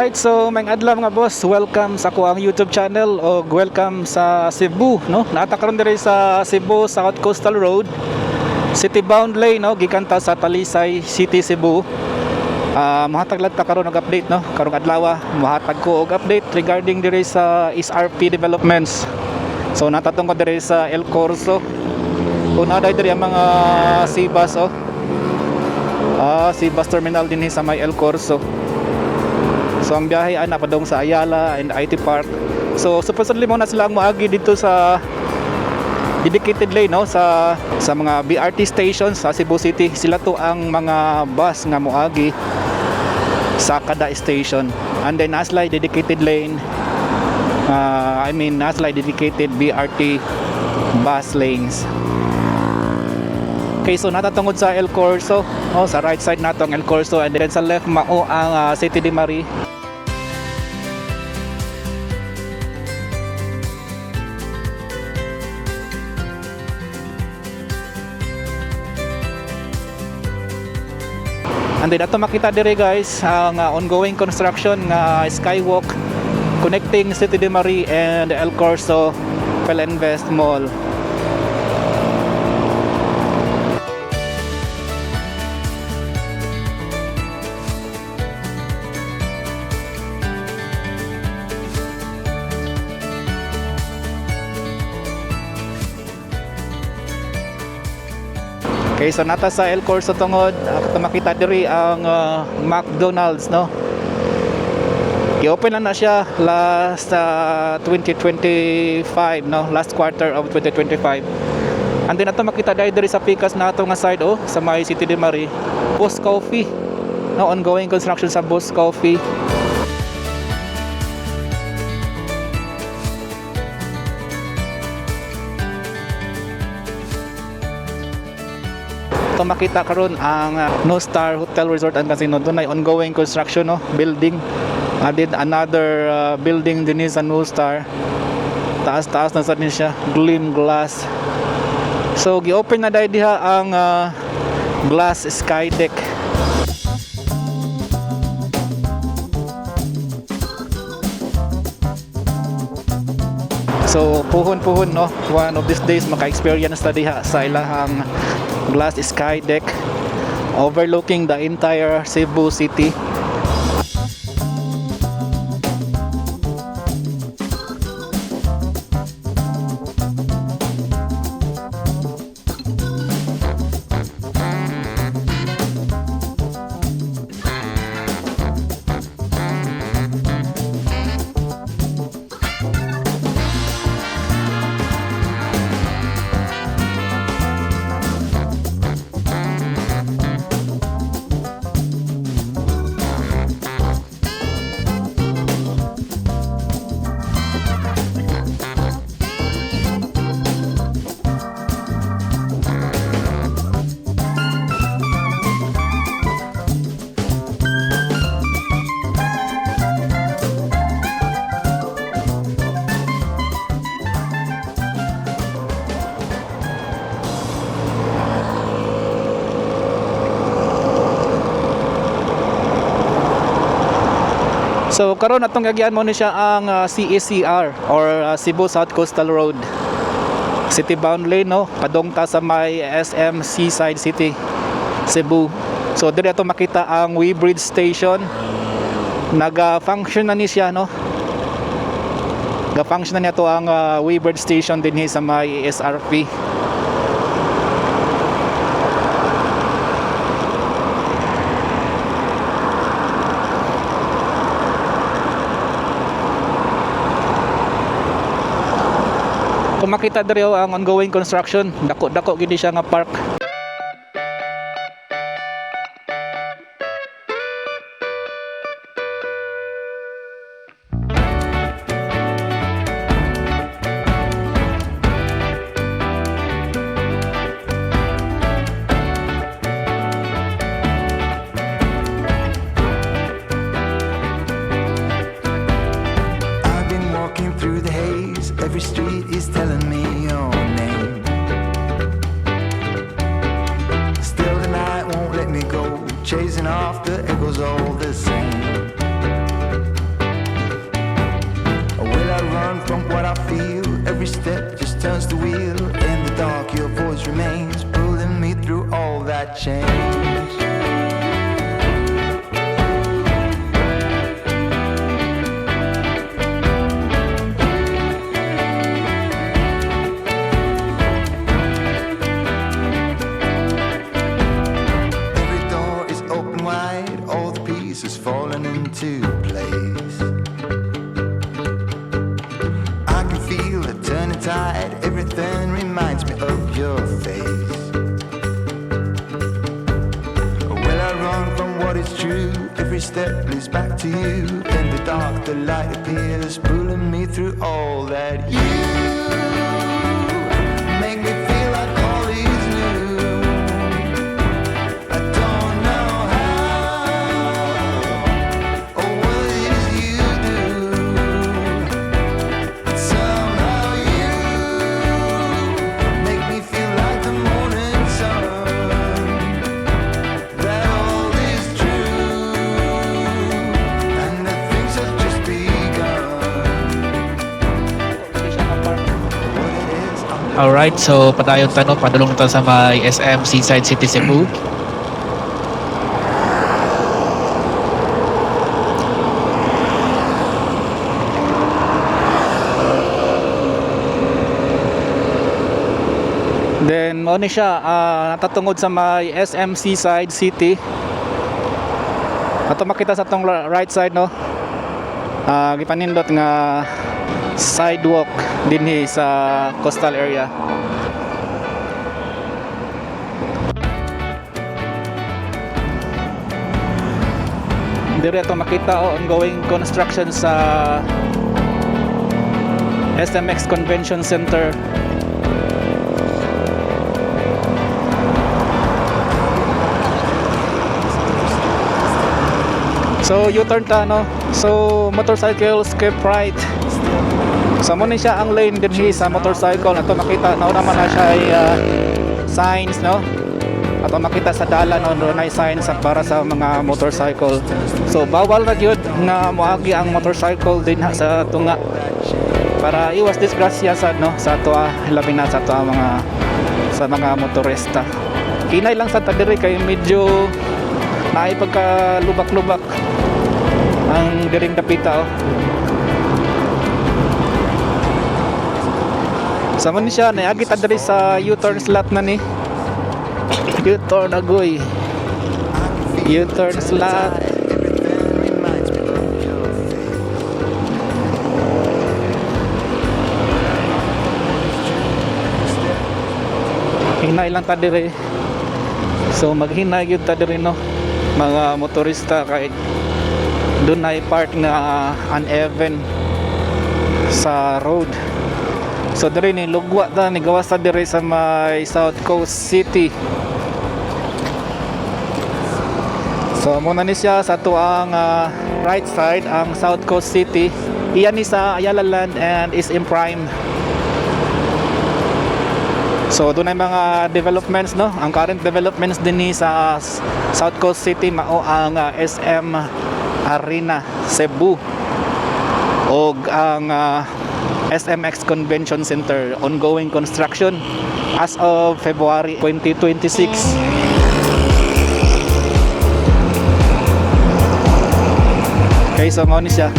Alright, so may adlaw mga boss, welcome sa ako ang YouTube channel o welcome sa Cebu, no? Natakaroon diri sa Cebu South Coastal Road, city bound lane, no? Gikanta sa Talisay City, Cebu. Mahatag lang ta karon og update, no? Karong adlaw mahatag ko og update regarding diri sa SRP developments. So natatong ko diri sa El Corso. Una diri ang mga Cbus, oh. Cbus terminal din sa may El Corso. So ang biyahe ay napadong sa Ayala and IT Park. So supposedly mo na sila ang moagi dito sa dedicated lane, no, sa mga BRT stations sa Cebu City. Sila to ang mga bus nga moagi sa kada station. And then nasla dedicated lane, nasla dedicated BRT bus lanes. Okay, so natatungod sa El Corso, sa right side nato ang El Corso, and then sa left mao ang City de Marie. And then ato makita dire guys ang ongoing construction nga skywalk connecting City de Marie and El Corso Pelinvest Mall. Okay, so nata sa El Corso tungod, ato makita diri ang McDonald's, no. I-open na siya last 2025, no, last quarter of 2025. And then ato makita diri sa pikas nato nga side, sa may City de Marie, Boss Coffee, no, ongoing construction sa Boss Coffee. Ito makita karon ang No Star Hotel Resort and Casino. Doon ay ongoing construction, no, building. Added another building din sa No Star. Taas-taas na sa din siya, Gleam Glass. So gi-open na dahil diha ang Glass Sky Deck. So puhon-puhon, no, one of these days maka-experience ta diha sa ilahang Glass Sky Deck overlooking the entire Cebu City. So karon atong gagian mo ni siya ang CSCR or Cebu South Coastal Road. City bound lane, no, padong ta sa may SM Seaside City, Cebu. So dire ato makita ang Weybridge Station. Naga-function na ni siya, no. Ga-function na niya to ang Weybridge Station din sa may SRP. Kung makita diri ang ongoing construction, dako-dako gid siya nga park. I've been walking through the haze, every street is telling me your name. Still the night won't let me go, chasing off the echoes all the same. turns the wheel. In the dark, your voice remains, pulling me through all that change. Every door is open wide, all the pieces falling into place. I can feel the turning tide, everything reminds me of your face. Will I run from what is true? Every step leads back to you. In the dark, the light appears, pulling me through all that you make me feel like all is new. I don't know how or what it is you do, but somehow you make me feel like the morning sun, that all is true, and that things have just begun. What it is, I'm Alright, so padayon tanong, padulong ta sa may SM Seaside City, Cebu. Then mo ni siya natatungod sa may SM Seaside City. Ato makita sa tong right side no. Gipanindot nga sidewalk dinhi sa coastal area. Dire ato makita ongoing construction sa SMX Convention Center. So U-turn ta no. So motorcycles keep right. So mo ni siya ang lane dinhi sa motorcycle. Ato makita na naman na siya ay signs no. Ato makita sa dalan no na signs para sa mga motorcycle. So bawal na gyud nga moagi ang motorcycle din sa tunga para iwas disgrasya sad no sa ato labi na sa ato mga motorista. Kinay lang sa tadiri kay medyo naay pagka lubak-lubak ang diring dapita Sama ni siya na agi ta diri sa U-turn slot na ni. U-turn agoy. U-turn slot. Hinay lang ta diri. So maghinay gyud ta diri no mga motorista kay doon ay part nga uneven sa road. So diri ni lugwa ta ni gawas ta diri sa may South Coast City. So muna ni siya sa tuang right side ang South Coast City. Iyan ni sa Ayala Land and is in prime. So doon ay mga developments no. Ang current developments din ni sa South Coast City mao ang SM Arena Cebu o ang SMX Convention Center ongoing construction as of February 2026. Okay, so mao ni siya.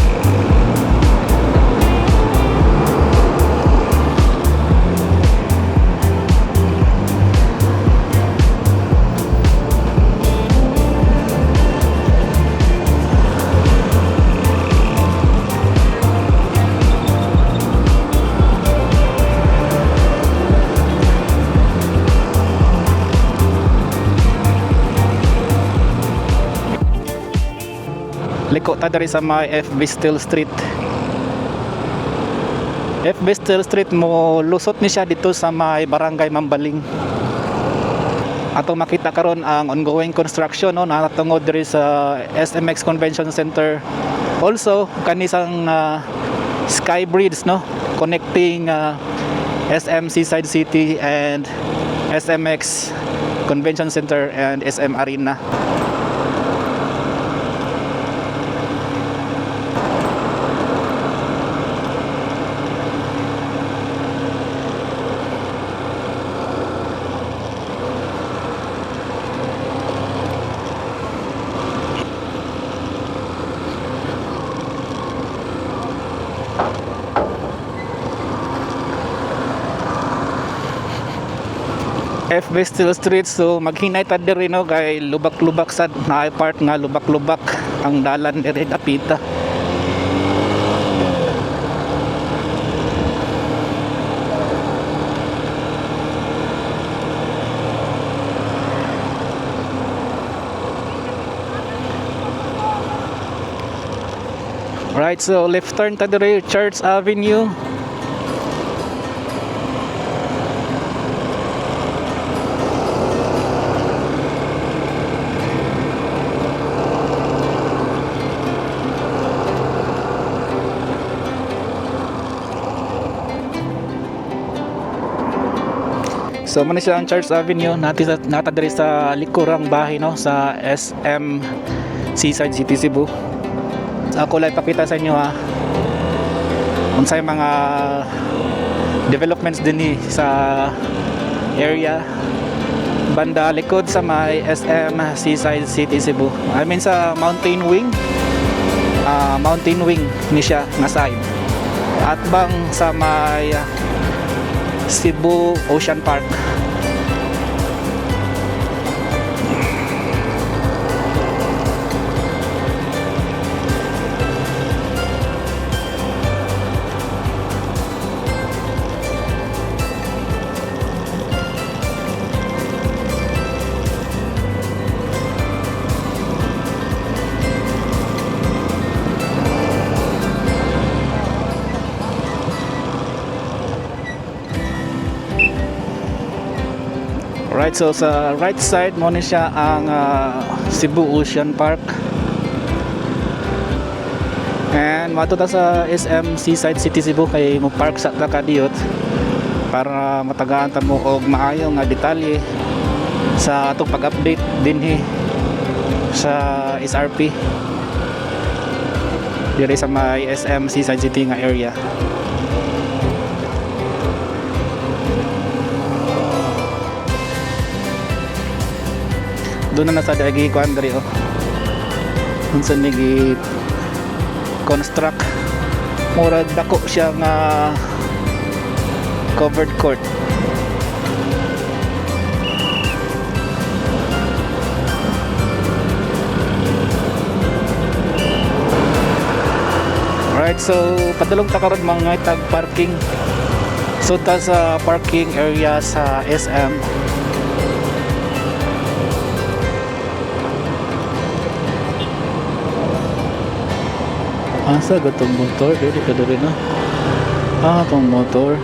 Liko ta dari sa may FB Steel Street. FB Steel Street mo lusot ni siya dito sa may Barangay Mambaling. Ato makita karon ang ongoing construction no natungod diri sa SMX Convention Center. Also kanisang Sky Bridge no connecting SM Seaside City and SMX Convention Center and SM Arena. F. Bestil Street. So maghinay ta diri no kay lubak-lubak sad naay part nga lubak-lubak ang dalan diri dapita. Right, so left turn ta diri Church Avenue. So muna siya ang Church Avenue nata diri sa likurang bahay no sa SM Seaside City Cebu. So, ako lang pakita sa inyo ha unsay mga developments din sa area banda likod sa may SM Seaside City Cebu. I mean sa Mountain Wing ni siya nga side at bang sa may Cebu Ocean Park. Right, so sa right side mo ni siya ang Cebu Ocean Park. And matuta sa SM Seaside City Cebu kay mo park sa takadiyot para matagaan ta mo og maayo nga detalye sa atong pag-update dinhi sa SRP diri sa may SM Seaside City nga area. Doon na nasa dagi kuan diri oh. Unsa nigi construct murag dako siya nga covered court. Alright, so padulong ta karon mga tag parking. So ta sa parking area sa SM. Asa gatong motor dili ka diri na. Tong motor.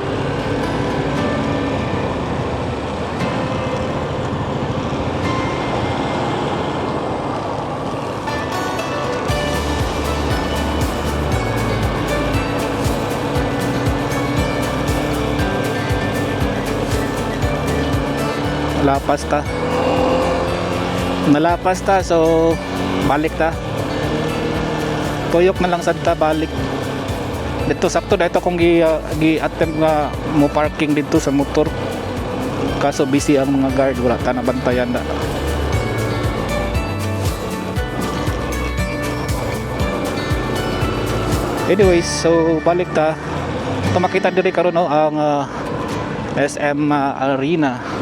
Nalapas ta so balik ta. Tuyok na lang sad ta balik. Dito sakto dito kung gi-attempt nga mo parking dito sa motor. Kaso busy ang mga guard wala ta nabantayan na. Anyways, so balik ta. Ito makita diri karon no ang SM Arena.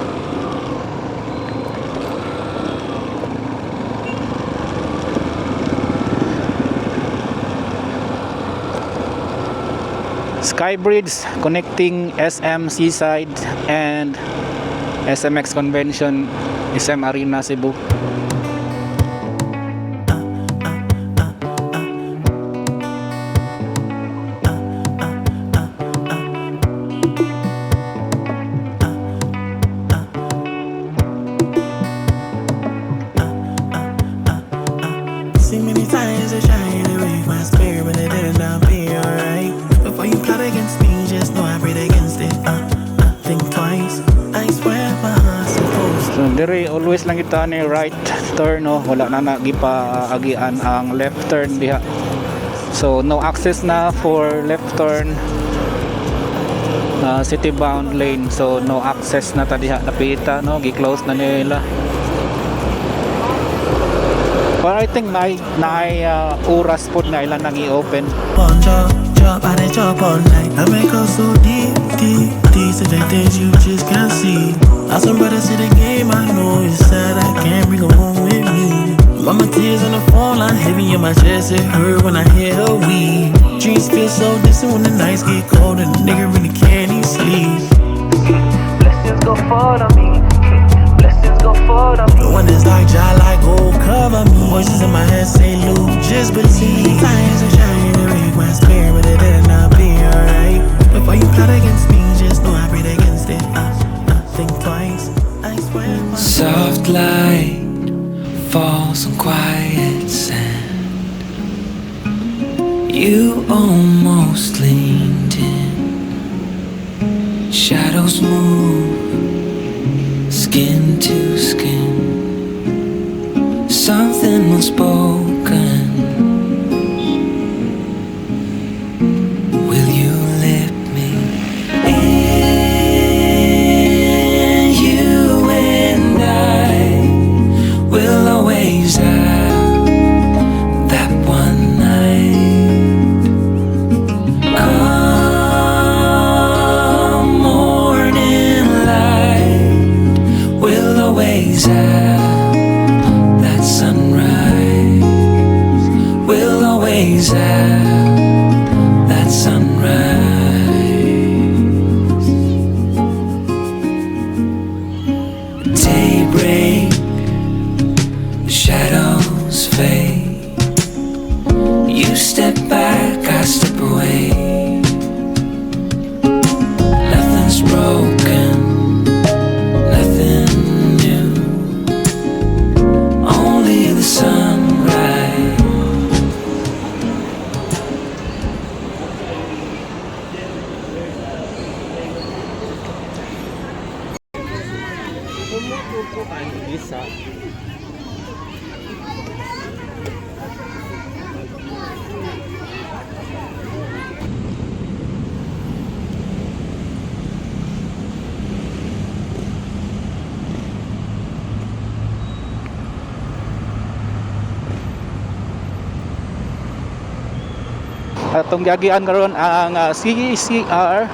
Skybridge connecting SM Seaside and SMX Convention SM Arena Cebu. See many times I tried to wake my spirit, but it did not be alright. Before you plot against me, just know I prayed against it. Think twice. I swear my heart's supposed to. So dire always lang kita ni right turn no, wala na nagipaagian ang left turn diha. So no access na for left turn city bound lane. So no access na ta diha napita no, gi-close na nila. But I think na oras po na ilan nang i-open. One drop, I dey drop all night. I make us so deep, deep. These are the things you just can't see. Lost some brothers to the game, I know it's sad, I can't bring 'em home with me. Mama tears on the phone line, heavy in my chest, it hurt when I hear her weep. Dreams feel so distant when the nights get cold and the nigga really can't even sleep. Blessings go forward on me. Blessings go forward on me. But when it's like Jah, like oh cover me. Voices in my head say Luke, just believe. Times are shining to break my spirit, but it did not be alright. Before you plot against me, just know I prayed against it. Think twice, I swear. Soft light falls on quiet sand. You almost leaned in. Shadows move, skin to skin. Something unspoken. Will you let me in? You and I will always have that one night. Come morning light, we'll always have that sunrise. We'll always have that sunrise. Daybreak, the shadows fade. You step back, I step away. Nothing's broken, nothing new. Only the sunrise. Atong giagian karon ang CACR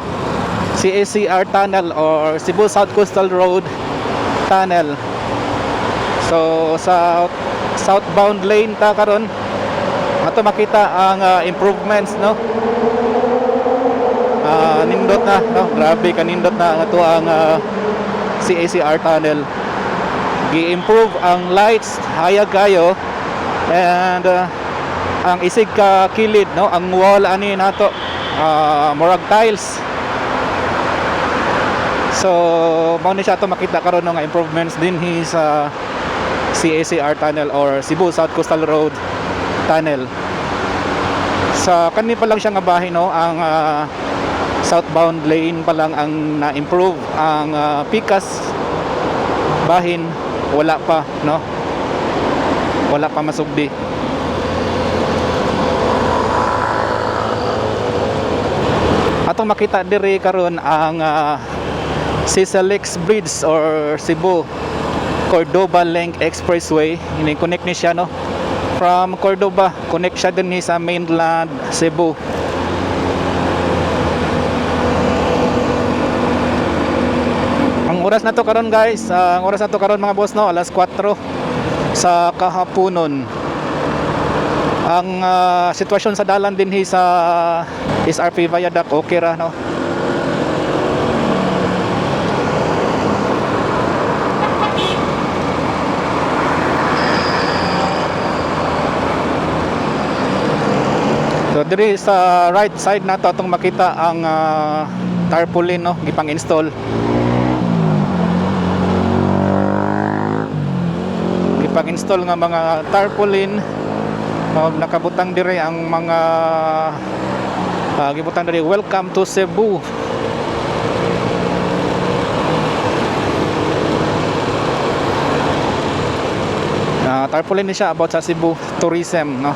Tunnel or Cebu South Coastal Road Tunnel. So sa southbound lane ta karon ato makita ang improvements, no. Nindot na, no, grabe ka nindot na ato ang CACR Tunnel. Gi-improve ang lights hayag kayo, and ang isig ka kilid, no, ang wall ani nato murag tiles. So mao ni siya to makita karon nga improvements din sa CACR Tunnel or Cebu South Coastal Road Tunnel. Sa kani pa lang siya nga bahay, no, ang southbound lane pa lang ang na-improve. Ang Pikas bahin wala pa, no, wala pa masugdi. Atong makita diri karon ang Sisalix Bridge or Cebu Cordoba Link Expressway. Ini-connect ni siya, no, from Cordoba, connect siya din sa mainland Cebu. Ang oras na to karon, guys, ang oras na to karon mga boss, no, alas 4 sa kahaponon. Ang sitwasyon sa dalan din sa SRP Viaduct okay ra, no. So diri sa right side nato atong makita ang tarpaulin, no, gipang-install. Gipang-install nga mga tarpaulin. Nakabutang dire ang mga gibutang dire, welcome to Cebu. Tarpaulin ni siya about sa Cebu tourism, no.